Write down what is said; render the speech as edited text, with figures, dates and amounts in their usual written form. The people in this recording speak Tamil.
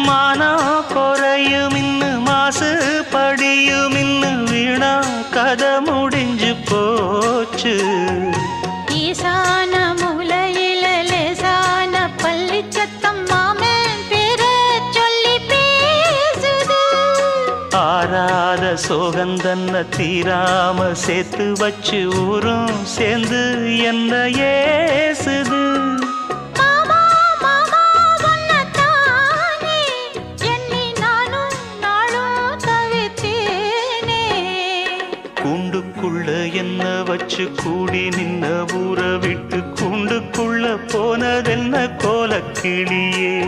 மானா குறையும் இன்னு மாசு படியும் இன்னு வீணா கதை முடிஞ்சு போச்சு. ஈசான மூலையில லேசான பள்ளி சத்தம் மாமன் பேர சொல்லி பேசுது. ஆறாத சோகந்தன்ன தீராம சேர்த்து வச்சு ஊரும் சேர்ந்து என்ன ஏசுது. கூண்டுக்குள்ள என்ன வச்சு கூடி நின்ன ஊற விட்டு கூண்டுக்குள்ள போனதென்ன கோலக்கிளியே.